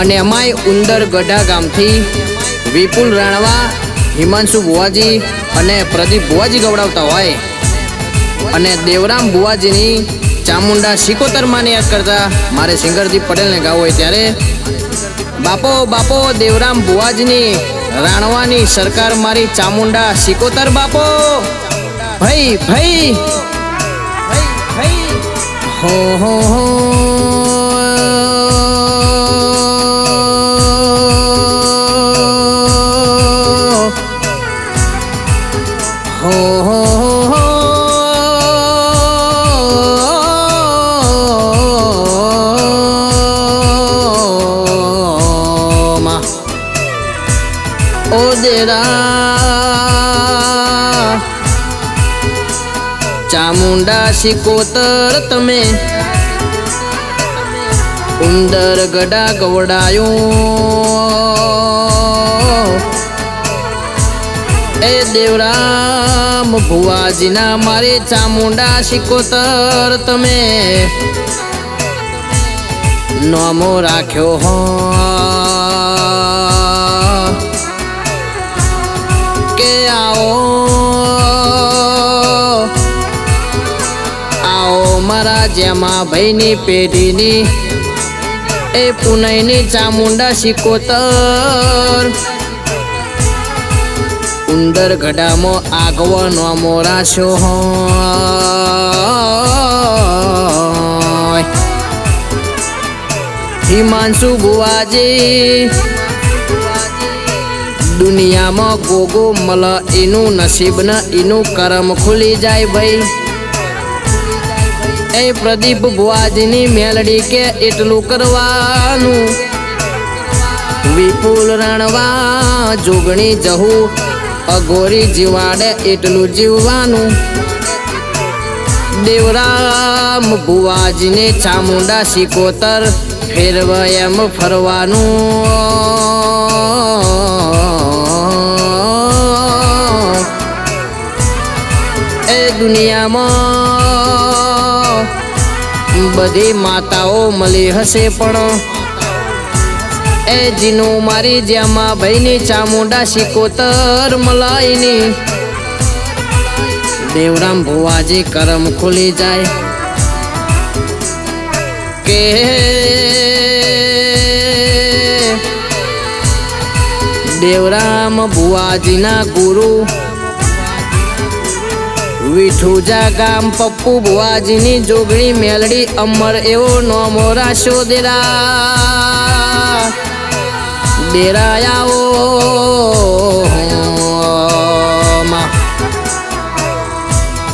અને અમાય ઉંદર ગઢા ગામથી વિપુલ રાણવા, હિમાંશુ ભુવાજી અને પ્રદીપ ભુવાજી ગવડાવતા હોય અને દેવરામ ભુવાજીની ચામુંડા સિકોતરમાંને યાદ કરતા મારે સિંગરદીપ પટેલને ગાવું હોય ત્યારે બાપો બાપો દેવરામ ભુવાજીની રાણવાની સરકાર મારી ચામુંડા સિકોતર બાપો ભાઈ ભાઈ હો હો હો ચામુંડા સિકોતર તમે ઉંદર ગડા ગવડાયો એ દેવરામ ભુવાજીના મારે ચામુંડા સિકોતર તમે નામો રાખ્યો હો કે આવો મારા જેમાં ભાઈની પેઢીની એ પુનઈની ચામુંડા સિકોતર ઉંદર ગઢામાં આગવો નામો રાખ્યો હોય હિમાંશુ ભુવાજી દુનિયામાં ગોગો મલ એનું નસીબ ન એનું કરમ ખુલી જાય ભાઈ એ પ્રદીપ ભુવાજીની મેલડી કે એટલું કરવાનું વિપુલ રાણવા જોગણી જહુ અઘોરી જીવાડે એટલું જીવવાનું દેવરામ ભુવાજીને ચામુંડા સિકોતર ફેરવ એમ ફરવાનું એ દુનિયામાં બધી માતાઓ મળી હશે પણ એ જીનું મારી જેમાં ભાઈની ચામુંડા સિકોતર મલાઈની દેવરામ ભુવાજી કરમ ખુલી જાય કે દેવરામ ભુવાજીના ગુરુ વિઠુજા ગામ પપ્પુ ભુવાજીની જોગણી મેલડી અમર એવો નોમો રાખ્યો ડેરાયાઓ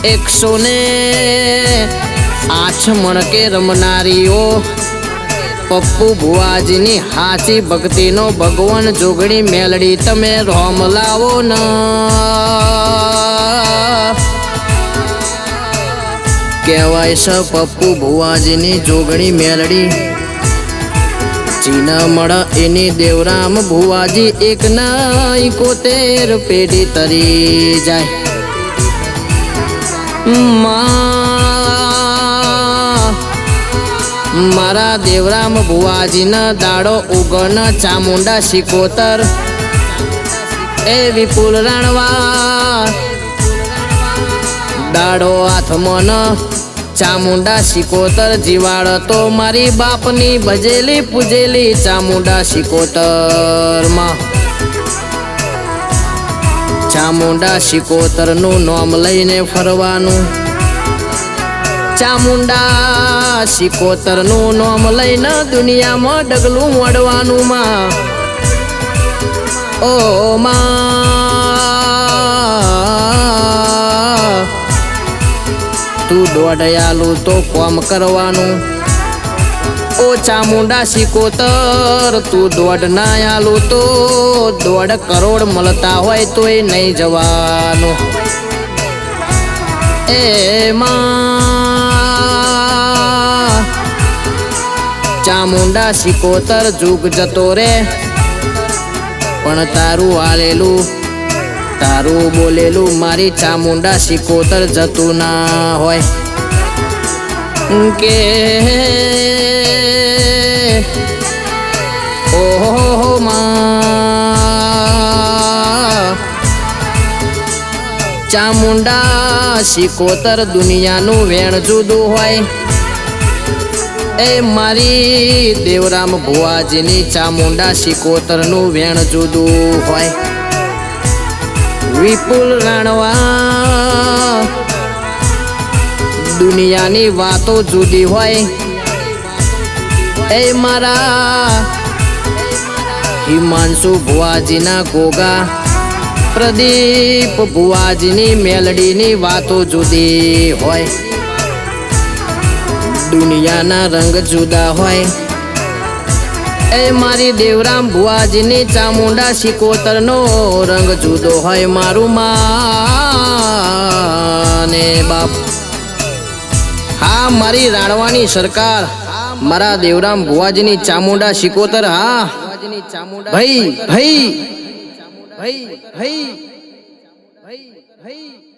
108 મણકે રમનારીઓ પપ્પુ ભુવાજીની હાચી ભક્તિનો ભગવાન જોગણી મેલડી તમે રોમ લાવો ન કહેવાય છે પપ્પુ ભુવાજીની જોગણી મેલડી ચીના મળ એની દેવરામ ભુવાજી એક ના 71 પેઢી તરી જાય મારા દેવરામ ભુવાજીના દાડો ઉગન ચામુંડા સિકોતર એ વિપુલ રાણવા દાડો હાથમાં ચામુંડા સિકોતર જીવાડ તો મારી બાપની ભજેલી પૂજેલી ચામુંડા સિકોતરમાં ચામુંડા સિકોતરનું નામ લઈને ફરવાનું ચામુંડા સિકોતરનું નામ લઈને દુનિયામાં ડગલું મોડવાનું માં ઓ માં તું દોડયાલું તો કોમ કરવાનું ઓ ચામુંડા સિકોતર તું દોડ ના આલું તો 1.5 કરોડ મળતા હોય તોય નહીં જવાનું એમાં ચામુંડા સિકોતર જુગ જતો રે પણ તારું હાલેલું તારું બોલેલું મારી ચામુંડા સિકોતર જતું ના હોય કે ઓ હો માં ચામુંડા શિકોતર દુનિયાનું વેણ જુદું હોય એ મારી દેવરામ ભુવાજીની ચામુંડા શિકોતરનું વેણ જુદું હોય વિપુલ રાણવા દુનિયાની વાતો જુદી હોય એ મારા હિમાંશુ ભુવાજીના ગોગા પ્રદીપ ભુવાજીની મેલડીની વાતો જુદી હોય દુનિયાના રંગ જુદા હોય એ મારી દેવરામ ભુવાજીની ચામુંડા શિકોતરનો રંગ જુદો હોય મારું માને બાપ હા મારી રાણવાની સરકાર મારા દેવરામ ભુવાજીની ચામુંડા શિકોતર હા ભાઈ ભાઈ ભાઈ ભાઈ ભાઈ ભાઈ